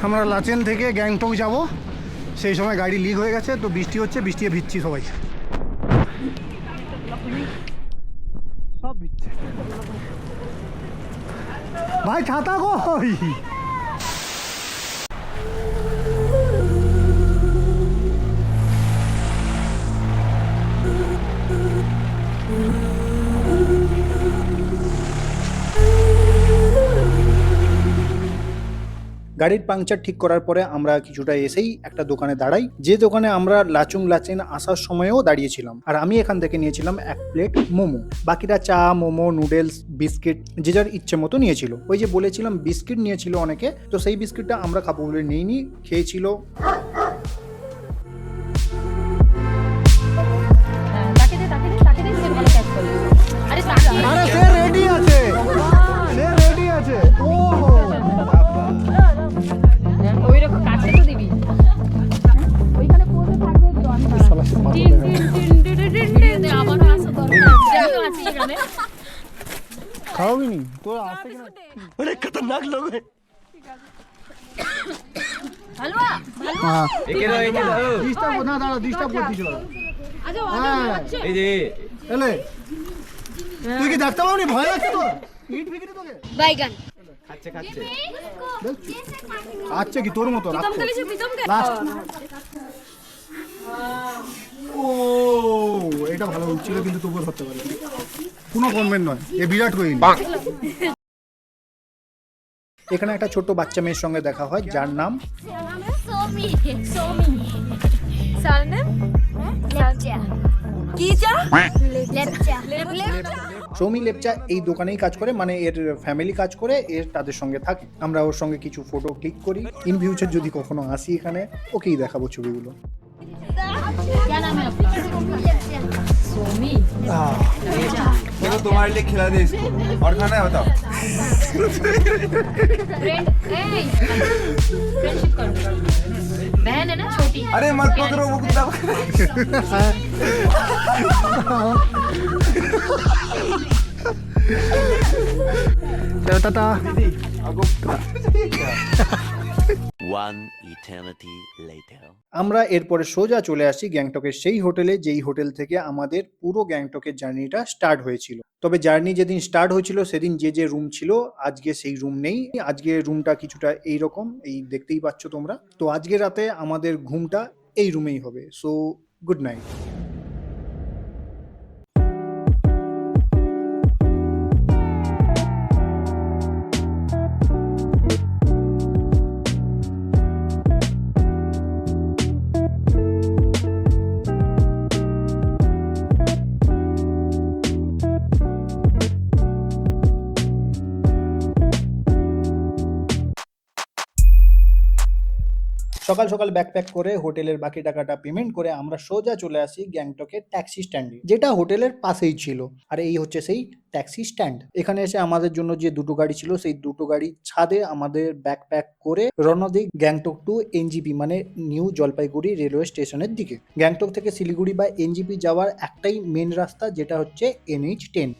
আমরা লাচেন থেকে গ্যাংটক যাব, সেই সময় গাড়ি লিক হয়ে গেছে, তো বৃষ্টি হচ্ছে, বৃষ্টি ভিজছি সবাই, সব ভিজছে। ভাই ছাতা কই? গাড়ির পাংচার ঠিক করার পরে আমরা কিছুটা এসেই একটা দোকানে দাঁড়াই, যে দোকানে আমরা লাচুং লাচেন আসার সময়ও দাঁড়িয়েছিলাম। আর আমি এখান থেকে নিয়েছিলাম 1 প্লেট মোমো, বাকিরা চা, মোমো, নুডলস, বিস্কিট যে যার ইচ্ছে মতো নিয়েছিল। ওই যে বলেছিলাম বিস্কিট নিয়েছিল অনেকে, তো সেই বিস্কিটটা আমরা খাবো বলে নিইনি, খেয়েছিল। আরে সে রেডি আছে, সে রেডি আছে। ও ওইরকম কাছে তো দিবি, ওইখানে পড়ে থাকবে আমারও আসা দরকার আছে এখানে। খাওয়াবি নি তোর আসতে কিনা? অনেক খতরনাক লোক है। হালুয়া হ্যাঁ একে দাও, ডিস্টার্ব না, দাঁড়া ডিস্টার্ব করছিস। আচ্ছা আচ্ছা এই যে এলে তুই কি দেখতে পাওনি? ভয় লাগছে তোর? ইট বিক্রি তোকে বাইগান খাচ্ছে খাচ্ছে আচ্ছা কি তোর মতো লাস্ট। ও এটা ভালো ছিল কিন্তু তবুও ধরতে পারি, কোনো কনভেন্ট নয়, এ বিরাট কোহলি। এখানে একটা ছোট্ট বাচ্চা মেয়ের সঙ্গে দেখা হয় যার নাম সোমি। সোমি সালনেম লেপচা কি চা লেপচা লেপচা। সৌমি লেপচা এই দোকানেই কাজ করে, মানে এর ফ্যামিলি কাজ করে, এর তাদের সঙ্গে থাকে। আমরা ওর সঙ্গে কিছু ফটো ক্লিক করি, ইন ফিউচার যদি কখনো আসি এখানে ওকেই দেখাবো ছবিগুলো। क्या नाम है आपका? सोमी। देखो तुम्हारे लिए खिला दे इसको, और खाना है बताओ। फ्रेंड फ्रेंडशिप कर, बहन है ना छोटी। अरे मत पकड़ो वो कुत्ता। चलो टाटा। One eternity later. আমরা এরপরে সোজা চলে আসি গ্যাংটকের সেই হোটেলে, যেই হোটেল থেকে আমাদের পুরো গ্যাংটকের জার্নিটা স্টার্ট হয়েছিল। তবে জার্নি যেদিন স্টার্ট হয়েছিল সেদিন যে যে রুম ছিল আজকে সেই রুম নেই। আজকে রুমটা কিছুটা এইরকম, এই দেখতেই পাচ্ছ তোমরা। তো আজকে রাতে আমাদের ঘুমটা এই রুমেই হবে। So good night. সকাল সকাল ব্যাকপ্যাক করে হোটেলের বাকি টাকাটা পেমেন্ট করে আমরা সোজা চলে আসি গ্যাংটকের ট্যাক্সি স্ট্যান্ডে, যেটা হোটেলের পাশেই ছিল। আর এই হচ্ছে সেই ট্যাক্সি স্ট্যান্ড। এখানে এসে আমাদের জন্য যে দুটো গাড়ি ছিল সেই দুটো গাড়ি ছাদে আমাদের ব্যাকপ্যাক করে রওনা দিই গ্যাংটক টু এনজিপি, মানে নিউ জলপাইগুড়ি রেলওয়ে স্টেশনের দিকে। গ্যাংটক থেকে শিলিগুড়ি বা এনজিপি যাওয়ার একটাই মেন রাস্তা, যেটা হচ্ছে NH10।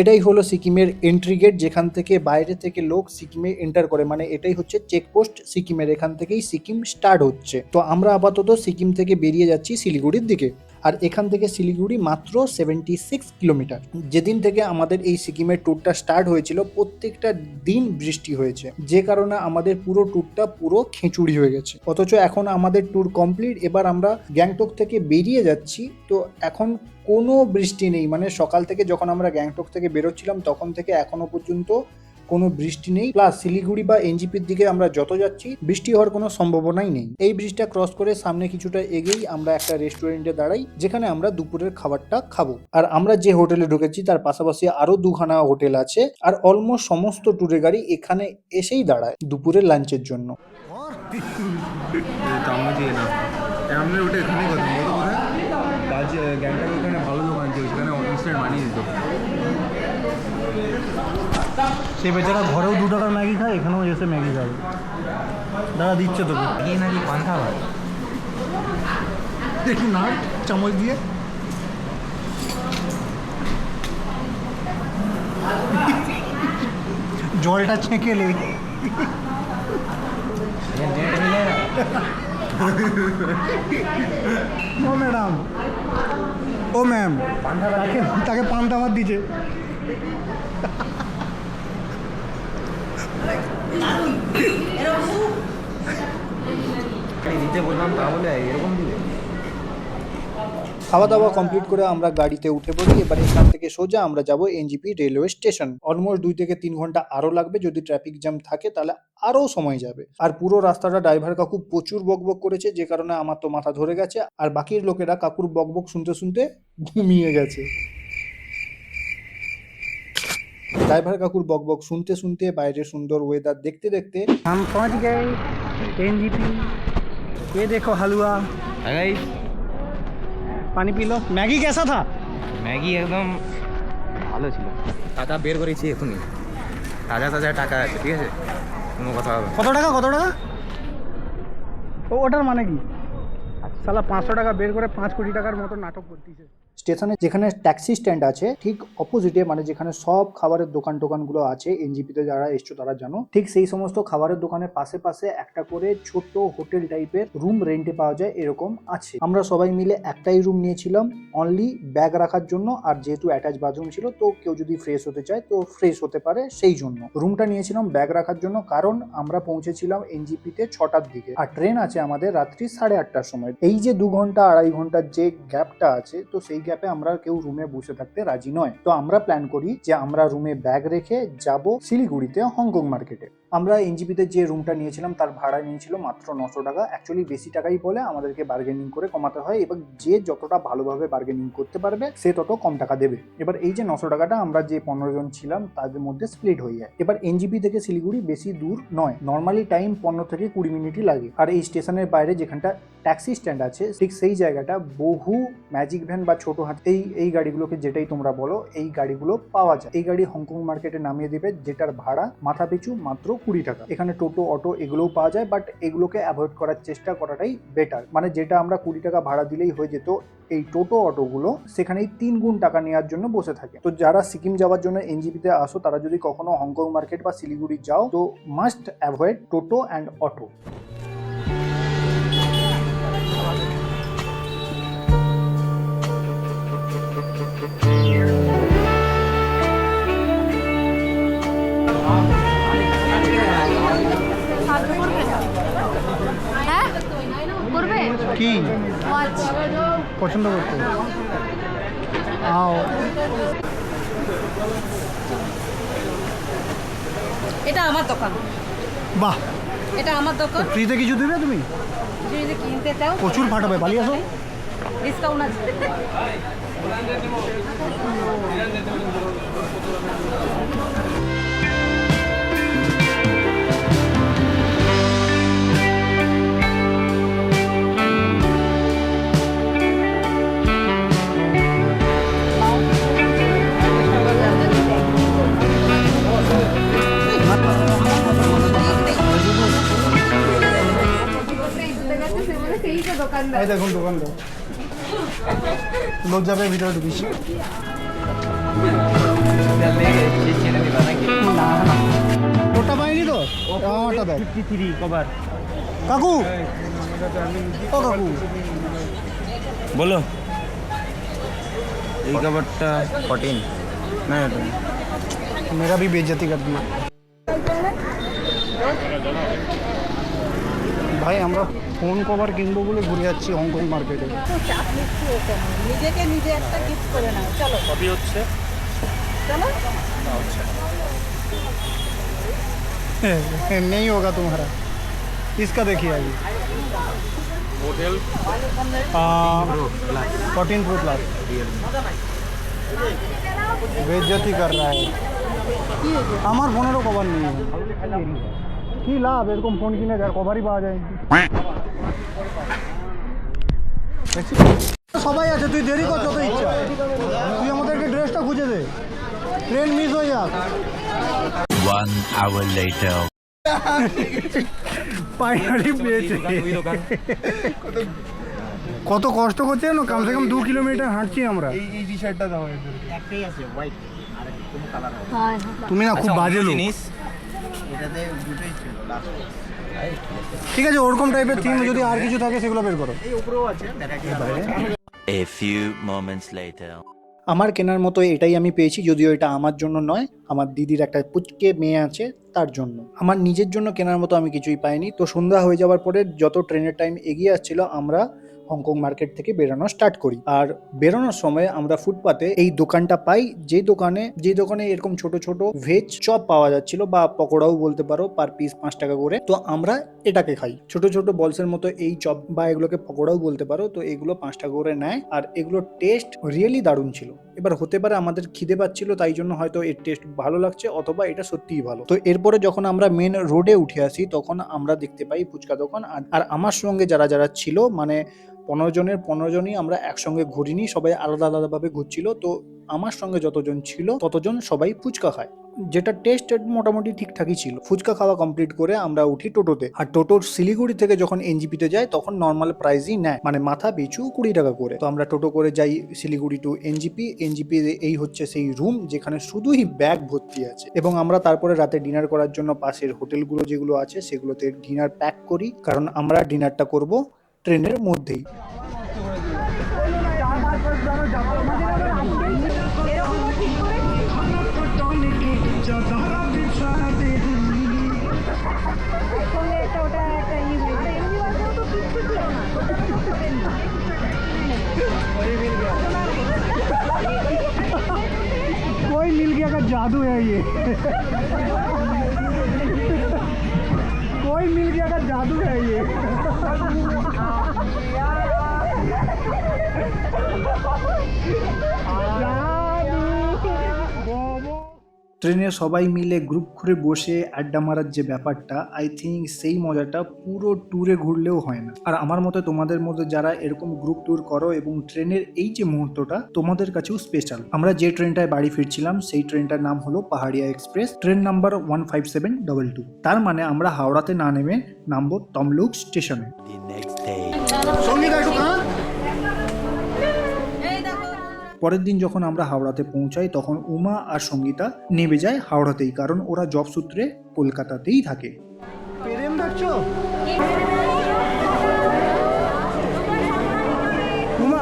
এটাই হলো সিকিমের এন্ট্রি গেট, যেখান থেকে বাইরে থেকে লোক সিকিমে এন্টার করে, মানে এটাই হচ্ছে চেকপোস্ট সিকিমের, এখান থেকেই সিকিম স্টার্ট হচ্ছে। তো আমরা আপাতত সিকিম থেকে বেরিয়ে যাচ্ছি শিলিগুড়ির দিকে। আর এখান থেকে শিলিগুড়ি মাত্র 76 কিলোমিটার। যেদিন থেকে আমাদের এই সিকিমের ট্যুরটা স্টার্ট হয়েছিল প্রত্যেকটা দিন বৃষ্টি হয়েছে, যে কারণে আমাদের পুরো ট্যুরটা পুরো খিচুড়ি হয়ে গেছে। অথচ এখন আমাদের ট্যুর কমপ্লিট, এবার আমরা গ্যাংটক থেকে বেরিয়ে যাচ্ছি। তো এখন কোনো বৃষ্টি নেই, মানে সকাল থেকে যখন আমরা গ্যাংটক থেকে বেরোচ্ছিলাম তখন থেকে এখনো পর্যন্ত কোনো বৃষ্টি নেই। প্লাস শিলিগুড়ি বা এনজিপির দিকে আমরা যত যাচ্ছি বৃষ্টি হওয়ার কোনো সম্ভাবনাই নেই। এই ব্রিজটা ক্রস করে সামনে কিছুটা এগেই আমরা একটা রেস্টুরেন্টে দাঁড়াই, যেখানে আমরা দুপুরের খাবারটা খাবো। আর আমরা যে হোটেলে ঢুকেছি তার পাশাপাশি আরো দুখানা হোটেল আছে, আর অলমোস্ট সমস্ত ট্যুরের গাড়ি এখানে এসেই দাঁড়ায় দুপুরের লাঞ্চের জন্য। চামচ দিয়ে না এমনি ওটা এখানেই কথা বলতো কোথায় কাজ গ্যাংটার ওখানে ভালো দোকান আছে, ওখানে ইনস্ট্যান্ট বানিয়ে দিত। সে বেচারা ঘরেও 2 টাকার ম্যাগি খায়, এখানেও এসে ম্যাগি খাবে। দাদা দিচ্ছে তোকে এই নাকি পান্থা ভাই একটু না চামচ দিয়ে। জলটা ছেঁকেলে ও ম্যাডাম, ও ম্যাম, তাকে পান্তা ভাত দিচ্ছে। দিতে বললাম তাহলে এরকম দিবে। খাওয়া দাওয়া কমপ্লিট করে আমরা গাড়িতে উঠে পড়ি। এবার এখান থেকে সোজা আমরা যাব এনজিপি রেলওয়ে স্টেশন। অলমোস্ট 2 থেকে 3 ঘন্টা আরো লাগবে, যদি ট্রাফিক জ্যাম থাকে তাহলে আরো সময় যাবে। আর পুরো রাস্তাটা ড্রাইভার কাকু প্রচুর বকবক করেছে, যে কারণে আমার তো মাথা ধরে গেছে, আর বাকির লোকেরা কাকুর বকবক শুনতে শুনতে ঘুমিয়ে গেছে। ড্রাইভার কাকুর বকবক শুনতে শুনতে বাইরের সুন্দর ওয়েদার দেখতে দেখতে हम पहुंच गए एनजीपी। ये देखो हलवा, पानी पी लो। मैगी कैसा था? ম্যাগি একদম ভালো ছিল। টাকা বের করেছি এখনই, তাজা তাজা টাকা আছে, ঠিক আছে, কোনো কথা হবে। কত টাকা, কত টাকা? ওটার মানে কি? সালা 500 টাকা বের করে 5 কোটি টাকার মতো নাটক করতেছে। স্টেশনে যেখানে ট্যাক্সি স্ট্যান্ড আছে ঠিক অপোজিটে, মানে যেখানে সব খাবারের দোকানগুলো আছে, এনজিপিতে যারা এসছো তারা জানো, ঠিক সেই সমস্ত খাবারের দোকানের পাশে পাশে একটা করে ছোট্ট হোটেল টাইপের রুম রেন্টে পাওয়া যায়, এরকম আছে। আমরা সবাই মিলে একটাই রুম নিয়েছিলাম অনলি ব্যাগ রাখার জন্য, আর যেহেতু অ্যাটাচ বাথরুম ছিল তো কেউ যদি ফ্রেশ হতে চায় তো ফ্রেশ হতে পারে, সেই জন্য রুমটা নিয়েছিলাম ব্যাগ রাখার জন্য। কারণ আমরা পৌঁছেছিলাম এনজিপিতে 6টার দিকে, আর ট্রেন আছে আমাদের রাত্রি 8:30টার সময়। এই যে 2 ঘন্টা 2.5 ঘন্টার যে গ্যাপটা আছে, তো সেই গ্যাপে আমরা কেউ রুমে বসে থাকতে রাজি নয়। তো আমরা প্ল্যান করি যে আমরা রুমে ব্যাগ রেখে যাব শিলিগুড়িতে হংকং মার্কেটে। আমরা এনজিপিতে যে রুমটা নিয়েছিলাম তার ভাড়া নিয়েছিল মাত্র 900 টাকা। অ্যাকচুয়ালি বেশি টাকাই বলে, আমাদেরকে বার্গেনিং করে কমাতে হয়, এবং যে যতটা ভালোভাবে বার্গেনিং করতে পারবে সে তত কম টাকা দেবে। এবার এই যে 900 টাকাটা আমরা যে 15 জন ছিলাম তাদের মধ্যে স্প্লিট হয়ে যায়। এবার এনজিপি থেকে শিলিগুড়ি বেশি দূর নয়, নর্মালি টাইম 15 থেকে 20 মিনিটই লাগে। আর এই স্টেশনের বাইরে যেখানটা ট্যাক্সি স্ট্যান্ড আছে ঠিক সেই জায়গাটা বহু ম্যাজিক ভ্যান বা ছোট হাত এই গাড়িগুলোকে যেটাই তোমরা বলো, এই গাড়িগুলো পাওয়া যায়। এই গাড়ি হংকং মার্কেটে নামিয়ে দেবে, যেটার ভাড়া মাথা পিছু মাত্র 20 টাকা। এখানে টোটো, অটো এগুলোও পাওয়া যায়, বাট এগুলোকে অ্যাভয়েড করার চেষ্টা করাটাই বেটার। মানে যেটা আমরা 20 টাকা ভাড়া দিলেই হয়ে যেত, এই টোটো অটোগুলো সেখানেই 3 গুণ টাকা নেওয়ার জন্য বসে থাকে। তো যারা সিকিম যাওয়ার জন্য এনজিপিতে আসো তারা যদি কখনো হংকং মার্কেট বা শিলিগুড়ি যাও তো must avoid toto and auto. হ্যাঁ করবে কি ওয়াচ পছন্দ করতে? আও এটা আমার দোকান, বাহ, এটা আমার দোকান। ফ্রিতে কিছু দিবে তুমি? যদি কিনতে চাও প্রচুর ফাটাবে, পালিয়ে আসো। ডিসকাউন্ট আছে। এই দেখুন দোকানদার, লোক যাবে ভিতরে ঢুকিস। ছেড়ে দিবা নাকি? না না ওটা পাইনি তো আমারটা দেখ 53 কভার। কাকু ও কাকু বলো এই কভারটা 14 না এটা मेरा भी बेइज्जती कर दिया ভাই আমরা ফোন কভার কিনবো বলে ঘুরে যাচ্ছি হংকং মার্কেটে। চাপ নিচ্ছি ওখানে নিজেকে নিজে একটা গিফট করে নাও চলো কপি হচ্ছে চলো नहीं होगा तुम्हारा इसका देखिए अभी मॉडल 14 प्रो प्लस बेइज्जती कर रहा है আমার ফোনেরও কভার নেই কি লাভ এরকম ফোন কিনে যার কভারই পাওয়া যায় সবাই আছে তুই দেরি কর যত ইচ্ছা তুই আমাদেরকে ড্রেসটা খুঁজে দে ট্রেন মিস হয়ে যাক 1 hour later. ফাইনালি পেয়েছে কত কষ্ট করছে না কমসে কম 2 কিলোমিটার হাঁটছি আমরা এই টি শার্টটা দাও একটাই আছে হোয়াইট আর কোনো কালার হবে হ্যাঁ তুমি না খুব বাজে লোক এটাতে দুটোই ছিল লাস্ট ঠিক আছে ওরকম টাইপের থিম যদি আর কিছু থাকে সেগুলো বের করো এই উপরেও আছে দেখা কি বাইরে A few moments later. আমার কেনার মতো এটাই আমি পেয়েছি, যদিও এটা আমার জন্য নয়, আমার দিদির একটা পুচকে মেয়ে আছে তার জন্য। আমার নিজের জন্য কেনার মতো আমি কিছুই পাইনি। তো সন্ধ্যা হয়ে যাওয়ার পরে যত ট্রেনের টাইম এগিয়ে আসছিল আমরা হংকং মার্কেট থেকে বেরোনো স্টার্ট করি। আর বেরোনোর সময় আমরা ফুটপাতে এই দোকানটা পাই, যে দোকানে এরকম ছোট ছোট ভেজ চপ পাওয়া যাচ্ছিল, বা পকোড়াও বলতে পারো, পার পিস 5 টাকা করে। তো আমরা এটাকে খাই, ছোট ছোট বলসের মতো এই চপ, বা এগুলোকে পকোড়াও বলতে পারো। তো এগুলো 5 টাকা করে নেয়, আর এগুলোর টেস্ট রিয়েলি দারুণ ছিল। এবার হতে পারে আমাদের খিদে পাচ্ছিল, তাই জন্য হয়তো এর টেস্ট ভালো লাগছে, অথবা এটা সত্যিই ভালো। তো এরপরে যখন আমরা মেন রোডে উঠে আসি তখন আমরা দেখতে পাই ফুচকা দোকান। আর আমার সঙ্গে যারা যারা ছিল, মানে 15 জনই আমরা একসঙ্গে ঘুরিনি, সবাই আলাদা আলাদাভাবে ঘুরছিল। তো আমার সঙ্গে যতজন ছিল ততজন সবাই ফুচকা খায়, যেটা টেস্ট মোটামুটি ঠিকঠাকই ছিল। ফুচকা খাওয়া কমপ্লিট করে আমরা উঠি টোটোতে। আর টোটোর শিলিগুড়ি থেকে যখন এনজিপিতে যায় তখন নর্মাল প্রাইসই নেয়, মানে মাথা পিছু 20 টাকা করে। তো আমরা টোটো করে যাই শিলিগুড়ি টু এনজিপি। এই হচ্ছে সেই রুম যেখানে শুধুই ব্যাগ ভর্তি আছে। এবং আমরা তারপরে রাতে ডিনার করার জন্য পাশের হোটেলগুলো যেগুলো আছে সেগুলোতে ডিনার প্যাক করি, কারণ আমরা ডিনারটা করব ট্রেনের মধ্যেই। कोई मिल गया का जादू है ये कोई मिल गया का जादू है ये ট্রেনে সবাই মিলে গ্রুপ করে বসে আড্ডা মারার যে ব্যাপারটা, আই থিঙ্ক সেই মজাটা পুরো ট্যুরে ঘুরলেও হয় না। আর আমার মতে তোমাদের মধ্যে যারা এরকম গ্রুপ ট্যুর করো, এবং ট্রেনের এই যে মুহূর্তটা তোমাদের কাছেও স্পেশাল। আমরা যে ট্রেনটায় বাড়ি ফিরছিলাম সেই ট্রেনটার নাম হলো পাহাড়িয়া এক্সপ্রেস, ট্রেন নাম্বার 15722। তার মানে আমরা হাওড়াতে না নেমে নামবো তমলুক স্টেশনে। The next day. পরের দিন যখন আমরা হাওড়াতে পৌঁছাই তখন উমা আর সঙ্গীতা নেমে যায় হাওড়াতেই, কারণ ওরা জব সূত্রে কলকাতাতেই থাকে। প্রেম দেখছো উমা?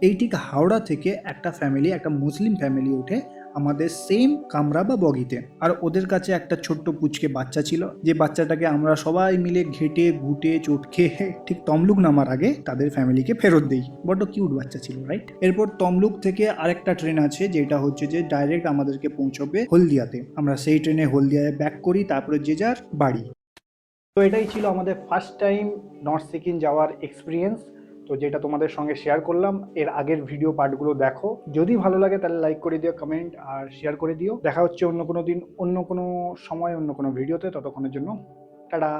এই ঠিক হাওড়া থেকে একটা ফ্যামিলি, একটা মুসলিম ফ্যামিলি ওঠে আমাদের সেম কামরা বা বগিতে। আর ওদের কাছে একটা ছোট্ট পুচকে বাচ্চা ছিল, যে বাচ্চাটাকে আমরা সবাই মিলে ঘেটে ঘুটে চোট খেয়ে ঠিক তমলুক নামার আগে তাদের ফ্যামিলিকে ফেরত দিই। বড্ড কিউট বাচ্চা ছিল, রাইট? এরপর তমলুক থেকে আরেকটা ট্রেন আছে যেটা হচ্ছে যে ডাইরেক্ট আমাদেরকে পৌঁছবে হলদিয়াতে। আমরা সেই ট্রেনে হলদিয়ায় ব্যাক করি, তারপরে যে যার বাড়ি। তো এটাই ছিল আমাদের ফার্স্ট টাইম নর্থ সিকিম যাওয়ার এক্সপিরিয়েন্স, তো যেটা তোমাদের সঙ্গে শেয়ার করলাম। এর আগের ভিডিও পার্টগুলো দেখো, যদি ভালো লাগে তাহলে লাইক করে দিও, কমেন্ট আর শেয়ার করে দিও। দেখা হচ্ছে অন্য কোনো দিন, অন্য কোনো সময়, অন্য কোনো ভিডিওতে। ততক্ষণের জন্য টাটা।